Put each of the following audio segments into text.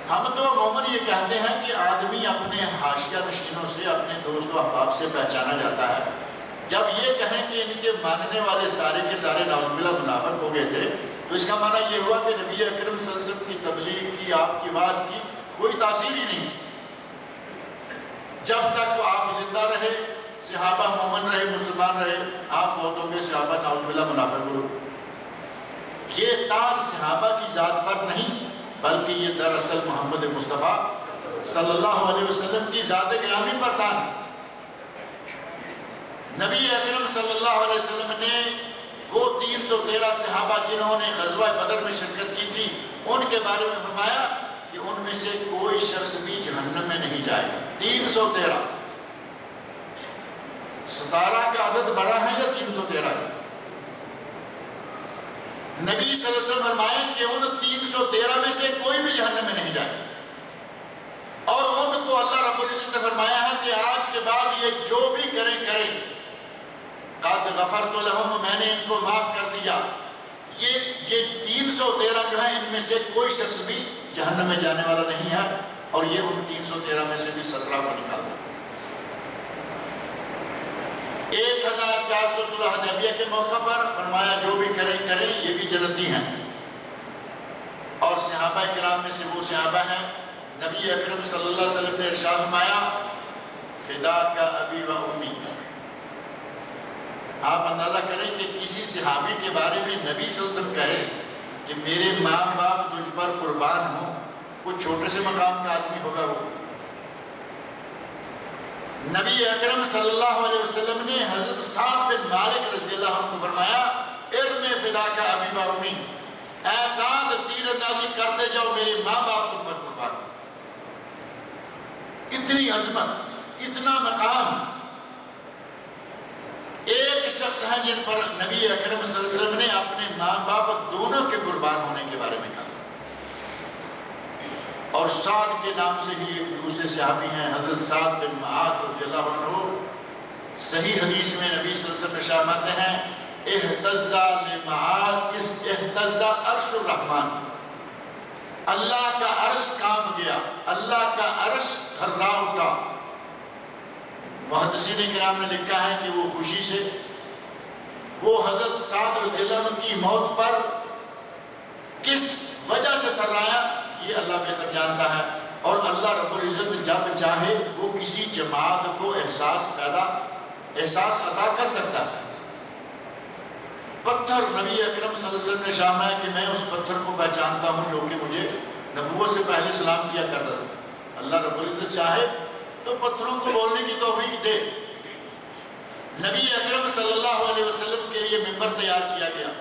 ہم تو عموماً یہ کہتے ہیں کہ آدمی اپنے حاشیہ نشینوں سے، اپنے دوست و احباب سے پہچانا جاتا ہے۔ جب یہ کہیں کہ ان کے ماننے والے سارے کے سارے نعوذ باللہ منافق ہو گئے تھے، تو اس کا معنی یہ ہوا کہ نبی اکرم صلی اللہ علیہ وسلم کی تبلیغ کی، آپ کی آواز کی کوئی تاثیر ہی نہیں تھی۔ جب تک وہ آپ زندہ رہے، صحابہ مومن رہے، مسلمان رہے، آپ فوت ہو گئے، صحابہ نعوذ باللہ منافق ہوئے۔ یہ تاج صحابہ کی ذات پر نہیں، بلکہ یہ دراصل محمد مصطفیٰ صلی اللہ علیہ وسلم کی ذات گرامی پر تاج۔ نبی اکرم صلی اللہ علیہ وسلم نے وہ 313 صحابہ جنہوں نے غزوہ بدر میں شرکت کی تھی، ان کے بارے میں فرمایا کہ ان میں سے کوئی شخص بھی جہنم میں نہیں جائے گا۔ 313، 17 کا عدد بڑا ہے یا 313 کا؟ نبی صلی اللہ علیہ وسلم فرمائیں کہ ان 313 میں سے کوئی بھی جہنم میں نہیں جائے، اور ان کو اللہ رب العزت نے فرمایا ہے کہ آج کے بعد یہ جو بھی کریں قد غفرت لہم، میں نے ان کو معاف کر دیا۔ یہ 313 جو ہے، ان میں سے کوئی شخص بھی جہنم میں جانے والا نہیں ہے، اور یہ ان 313 میں سے بھی 17 کو نکال دیا۔ 1400 صلح حدیبیہ کے موقع پر فرمایا جو بھی کریں یہ بھی جنتی ہیں، اور صحابہ کرام میں سے وہ صحابہ ہیں، نبی اکرم صلی اللہ علیہ وسلم نے ارشاد فرمایا فداک ابی و امی۔ آپ اندازہ کریں کہ کسی صحابی کے بارے میں نبی صلی اللہ علیہ وسلم کہے کہ میرے ماں باپ تجھ پر قربان ہوں، کچھ چھوٹے سے مقام کا آدمی ہوگا وہ؟ نبی اکرم صلی اللہ علیہ وسلم نے حضرت سعد بن مالک رضی اللہ عنہ کو فرمایا ارم فداک ابی و امی، اے سعد تیر اندازی کرتے جاؤ، میرے ماں باپ تم پر قربان۔ اتنی عظمت، اتنا مقام، ایک شخص ہیں جن پر نبی اکرم صلی اللہ علیہ وسلم نے اپنے ماں باپ دونوں کے قربان ہونے کے بارے میں کہا، اور سعد کے نام سے ہی ایک دوسرے صحابی ہیں حضرت سعد بن معاذ رضی اللہ عنہ۔ صحیح حدیث میں نبی صلی اللہ علیہ وسلم ارشاد فرماتے ہیں اہتزا لمعاذ اہتزا عرش الرحمن، اللہ کا عرش کانپ گیا، اللہ کا عرش تھرا اٹھا۔ محدثین کرام نے لکھا ہے کہ وہ خوشی سے، وہ حضرت سعد رضی اللہ عنہ کی موت پر کس وجہ سے تھرایا یہ اللہ بہتر جانتا ہے، اور اللہ رب العزت جب چاہے وہ کسی جماعت کو احساس عطا کر سکتا ہے۔ پتھر نبی اکرم صلی اللہ علیہ وسلم نے فرمایا کہ میں اس پتھر کو پہچانتا ہوں جو کہ مجھے نبوت سے پہلے سلام کیا کرتا تھا۔ اللہ رب العزت چاہے تو پتھروں کو بولنے کی توفیق دے۔ نبی اکرم صلی اللہ علیہ وسلم کے لیے منبر تیار کیا گیا،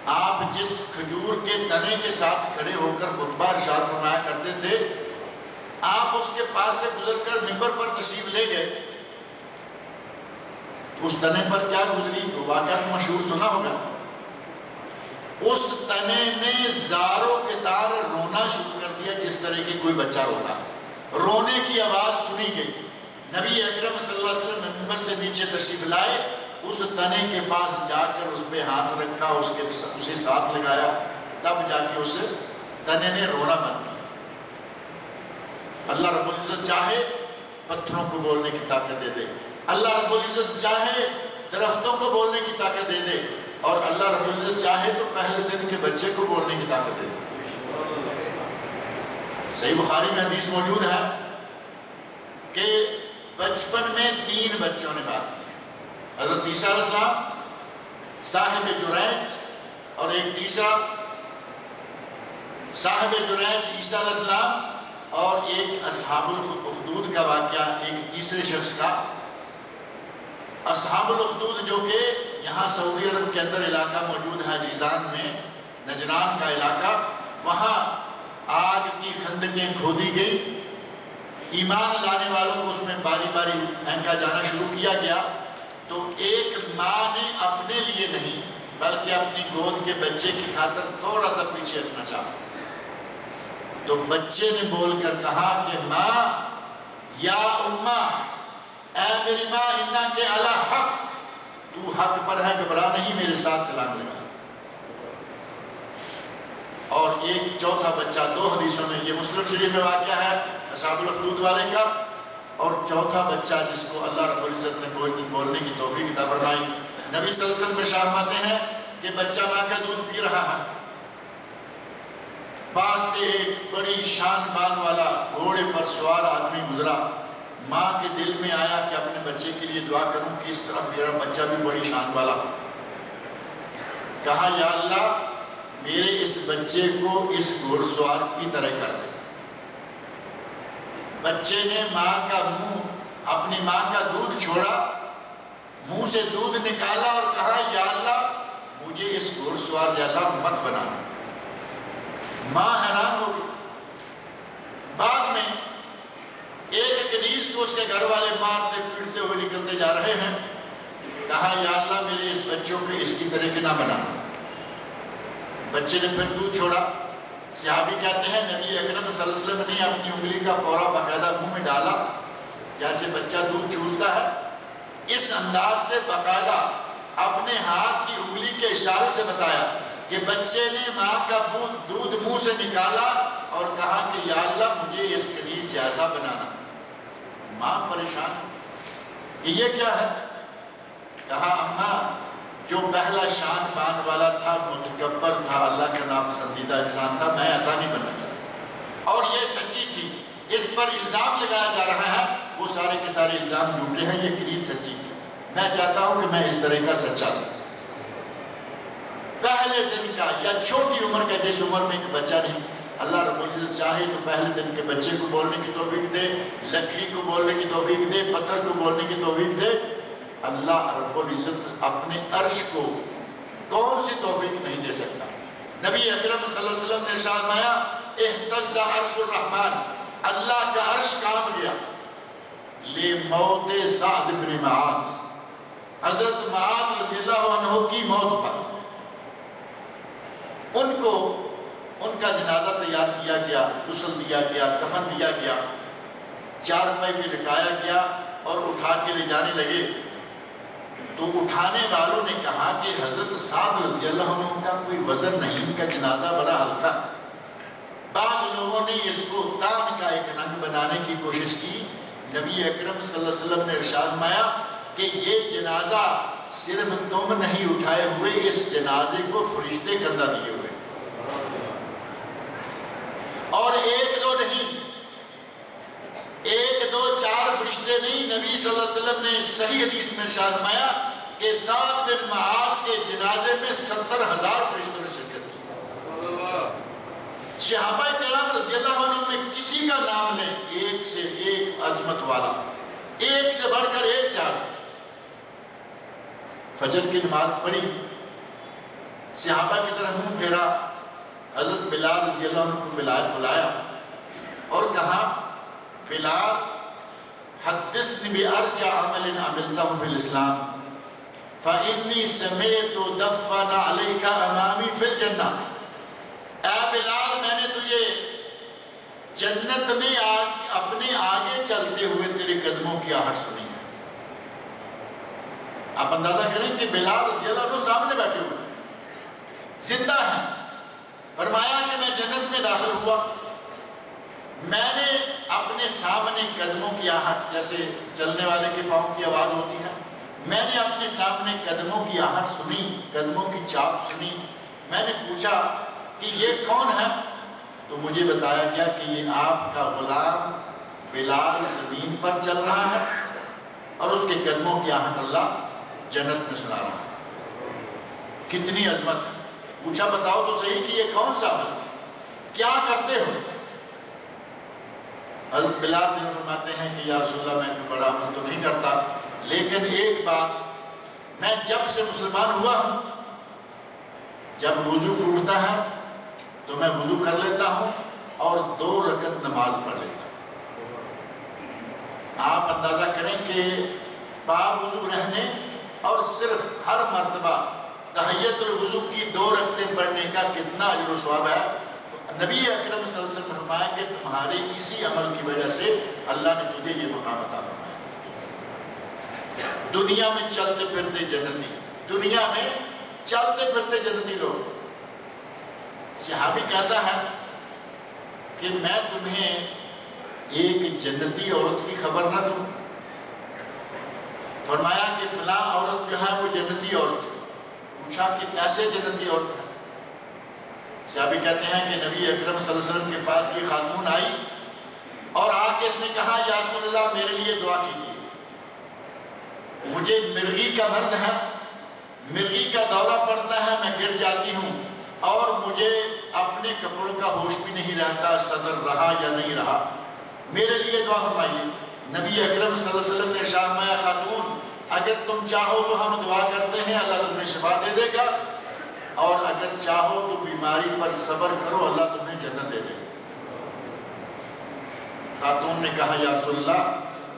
آپ جس کھجور کے تنے کے ساتھ کھڑے ہو کر خطبہ ارشاد فرمایا کرتے تھے، آپ اس کے پاس سے گزر کر منبر پر تشریف لے گئے، اس تنے پر کیا گزری وہ واقعہ تو مشہور سنا ہوگا۔ اس تنے نے زاروں کے تار رونا شروع کر دیا جس طرح کی کوئی بچہ روتا، رونے کی آواز سنی گئی۔ نبی اکرم صلی اللہ علیہ وسلم منبر سے نیچے تشریف لائے، اس تنے کے پاس جا کر اس پہ ہاتھ رکھا، اسے ساتھ لگایا، تب جا کے اس تنے نے رونا بند کیا۔ اللہ رب العزت چاہے پتھروں کو بولنے کی طاقت دے دے، اللہ رب العزت چاہے درختوں کو بولنے کی طاقت دے دے، اور اللہ رب العزت چاہے تو پہلے دن کے بچے کو بولنے کی طاقت دے دے۔ صحیح بخاری میں حدیث موجود ہے کہ بچپن میں 3 بچوں نے بات کی، حضرت عیسیٰ علیہ السلام، صاحب جریج، اور ایک تیسرا صاحب جریج عیسیٰ علیہ السلام، اور ایک اصحاب الاخدود کا واقعہ ایک تیسرے شخص کا۔ اصحاب الاخدود جو کہ یہاں سعودی عرب کے اندر علاقہ موجود ہے، جیزان میں، نجران کا علاقہ، وہاں آگ کی خندقیں کھودی گئی، ایمان لانے والوں کو اس میں باری باری پھینکا جانا شروع کیا گیا، تو ایک ماں نے اپنے لیے نہیں بلکہ اپنی گود کے بچے کی خاطر تھوڑا سا پیچھے ہٹنا چاہا، تو بچے نے بول کر کہا کہ ماں یا اماں، اے میری ماں، اِنَّا کے عَلَى حق، تو حق پر ہے، گھبرا نہیں، میرے ساتھ چھلانگ لگا۔ اور ایک چوتھا بچہ 2 حدیثوں میں، یہ مسلم شریف میں واقعہ ہے اصحاب الاخدود والے کا، اور چوتھا بچہ جس کو اللہ رب العزت نے بولنے کی توفیق عطا فرمائی، نبی صلی اللہ علیہ وسلم میں فرماتے ہیں کہ بچہ ماں کا دودھ پی رہا ہے، پاس سے ایک بڑی شان بان والا گھوڑے پر سوار آدمی گزرا، ماں کے دل میں آیا کہ اپنے بچے کے لیے دعا کروں کہ اس طرح میرا بچہ بھی بڑی شان والا، کہا یا اللہ میرے اس بچے کو اس گھوڑ سوار کی طرح کر دے۔ بچے نے ماں کا منہ، اپنی ماں کا دودھ چھوڑا، منہ سے دودھ نکالا اور کہا یا اللہ مجھے اس گھوڑ سوار جیسا مت بنانا۔ ماں حیران ہو گئی۔ بعد میں ایک کنیز کو اس کے گھر والے مارتے پیٹتے ہوئے نکلتے جا رہے ہیں، کہا یا اللہ میرے اس بچوں کو اس کی طرح کے نہ بنانا۔ بچے نے پھر دودھ چھوڑا۔ صحابی کہتے ہیں نبی اکرم صلی اللہ علیہ وسلم نے اپنی انگلی کا پورا باقاعدہ منہ میں ڈالا جیسے بچہ دودھ چوستا ہے، اس انداز سے باقاعدہ اپنے ہاتھ کی انگلی کے اشارے سے بتایا کہ بچے نے ماں کا دودھ منہ سے نکالا اور کہا کہ یا اللہ مجھے اس کنیز جیسا بنانا۔ ماں پریشان کہ یہ کیا ہے؟ کہا اماں جو پہلا شان بان والا تھا، متکبر تھا، اللہ کا ناپسندیدہ انسان تھا، میں ایسا نہیں بننا چاہتا، اور یہ سچی تھی، اس پر الزام لگایا جا رہا ہے، وہ سارے کے سارے الزام جھوٹے ہیں، یہ کنیز سچی تھی، میں چاہتا ہوں کہ میں اس طرح کا سچا ہوں۔ پہلے دن کا یا چھوٹی عمر کا، جس عمر میں ایک بچہ نہیں، اللہ رب العزت چاہے تو پہلے دن کے بچے کو بولنے کی توفیق دے، لکڑی کو بولنے کی توفیق دے، پتھر کو بولنے کی توفیق دے۔ اللہ رب العزت اپنے عرش کو کون سی توفیق نہیں دے سکتا؟ نبی اکرم صلی اللہ علیہ وسلم نے ارشاد فرمایا اہتز عرش الرحمن، اللہ کا عرش کانپ گیا لموت سعد بن معاذ، حضرت معاذ رضی اللہ عنہ کی موت پر۔ ان کا جنازہ تیار کیا گیا، غسل دیا گیا، کفن دیا گیا، چارپائی پہ لٹایا گیا اور اٹھا کے لے جانے لگے تو اٹھانے والوں نے کہا کہ حضرت سعد رضی اللہ عنہ کا کوئی وزن نہیں، ان کا جنازہ بڑا ہلکا۔ بعض لوگوں نے اس کو تان کا ایک رنگ بنانے کی کوشش کی۔ نبی اکرم صلی اللہ علیہ وسلم نے ارشاد فرمایا کہ یہ جنازہ صرف تم نہیں اٹھائے ہوئے، اس جنازے کو فرشتے کندھا دیے ہوئے، اور ایک دو نہیں، ایک دو چار فرشتے نہیں، نبی صلی اللہ علیہ وسلم نے صحیح حدیث میں ارشاد فرمایا کہ سعد بن معاذ کے جنازے میں 70,000 فرشتوں نے شرکت کی۔ صحابہ کرام رضی اللہ عنہ میں کسی کا نام لیں، ایک سے ایک عظمت والا، ایک سے بڑھ کر ایک سے آگے۔ فجر کی نماز پڑھی، صحابہ کی طرح منہ پھیرا، حضرت بلال رضی اللہ عنہ کو بلایا اور کہا بلال حدثنی بأرجع عمل عملته في الاسلام فإني سمعت دفن عليك امامي في الجنة۔ اے بلال میں نے تجھے جنت میں اپنے آگے چلتے ہوئے تیرے قدموں کی آہٹ سنی ہے۔ آپ اندازہ کریں کہ بلال رضی اللہ عنہ سامنے بیٹھے ہوئے زندہ ہیں۔ فرمایا کہ میں جنت میں داخل ہوا، میں نے اپنے سامنے قدموں کی آہٹ، جیسے چلنے والے کے پاؤں کی آواز ہوتی ہے، میں نے اپنے سامنے قدموں کی آہٹ سنی، قدموں کی چاپ سنی۔ میں نے پوچھا کہ یہ کون ہے؟ تو مجھے بتایا گیا کہ یہ آپ کا غلام بلال زمین پر چل رہا ہے اور اس کے قدموں کی آہٹ اللہ جنت میں سنا رہا ہے۔ کتنی عظمت ہے! پوچھا بتاؤ تو صحیح کہ یہ کون سا عمل کیا کرتے ہو؟ حضرت بلال سے فرماتے ہیں کہ یا رسول اللہ میں کوئی بڑا عمل تو نہیں کرتا، لیکن ایک بات، میں جب سے مسلمان ہوا ہوں جب وضو ٹوٹتا ہے تو میں وضو کر لیتا ہوں اور 2 رکعت نماز پڑھ لیتا ہوں۔ آپ اندازہ کریں کہ پاک وضو رہنے اور صرف ہر مرتبہ تحیت الوضو کی 2 رکعتیں پڑھنے کا کتنا اجر و ثواب ہے۔ نبی اکرم صلی اللہ علیہ وسلم نے فرمایا کہ تمہارے اسی عمل کی وجہ سے اللہ نے تجھے یہ مقام عطا فرمایا۔ دنیا میں چلتے پھرتے جنتی، دنیا میں چلتے پھرتے جنتی لوگ، صحابی کہتا ہے کہ میں تمہیں ایک جنتی عورت کی خبر نہ دوں؟ فرمایا کہ فلاں عورت جو ہے وہ جنتی عورت ہے۔ پوچھا کہ کیسے جنتی عورت ہے؟ صحابی کہتے ہیں کہ نبی اکرم صلی اللہ علیہ وسلم کے پاس یہ خاتون آئی اور آ کے اس نے کہا یا رسول اللہ میرے لیے دعا کیجیے، مجھے مرغی کا مرض ہے، مرغی کا دورہ پڑتا ہے، میں گر جاتی ہوں اور مجھے اپنے کپڑوں کا ہوش بھی نہیں رہتا، صدر رہا یا نہیں رہا، میرے لیے دعا فرمائیے۔ نبی اکرم صلی اللہ علیہ وسلم نے ارشاد فرمایا خاتون اگر تم چاہو تو ہم دعا کرتے ہیں اللہ تمہیں شفا دے دے گا، اور اگر چاہو تو بیماری پر صبر کرو اللہ تمہیں جنت دے دے گا۔ خاتون نے کہا یا رسول اللہ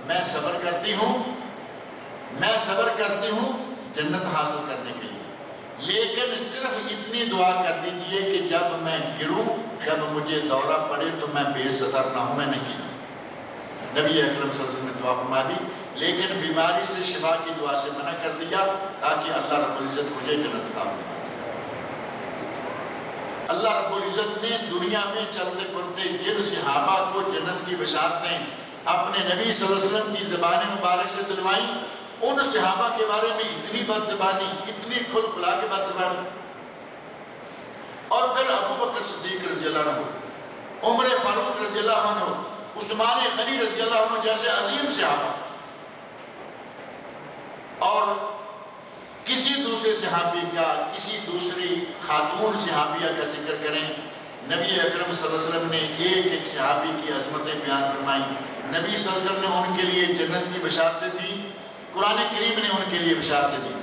میں صبر کرتی ہوں جنت حاصل کرنے کے لیے، لیکن صرف اتنی دعا کر دیجئے کہ جب میں گروں، جب مجھے دورہ پڑے تو میں بے صدر نہ ہوں، میں نہیں گروں۔ نبی اکرم صلی اللہ علیہ وسلم نے دعا فرما دی، لیکن بیماری سے شفا کی دعا سے منع کر دیا تاکہ اللہ رب العزت مجھے جنت عطا فرمائے۔ اللہ رب العزت نے دنیا میں چلتے پھرتے جن صحابہ کو جنت کی بشارتیں اپنے نبی صلی اللہ علیہ وسلم کی زبان مبارک سے دلوائیں، ان صحابہ کے بارے میں اتنی بد زبانی، اتنی کھل کھلا کے بد زبانی، اور پھر ابو بکر صدیق رضی اللہ عنہ، عمر فاروق رضی اللہ عنہ، عثمان غنی رضی اللہ عنہ جیسے عظیم صحابہ، اور کسی دوسرے صحابی کا، کسی دوسری خاتون صحابیہ کا ذکر کریں، نبی اکرم صلی اللہ علیہ وسلم نے ایک ایک صحابی کی عظمتیں بیان فرمائیں، نبی صلی اللہ علیہ وسلم نے ان کے لیے جنت کی بشارتیں دی، قرآن کریم نے ان کے لیے بشارتیں دی۔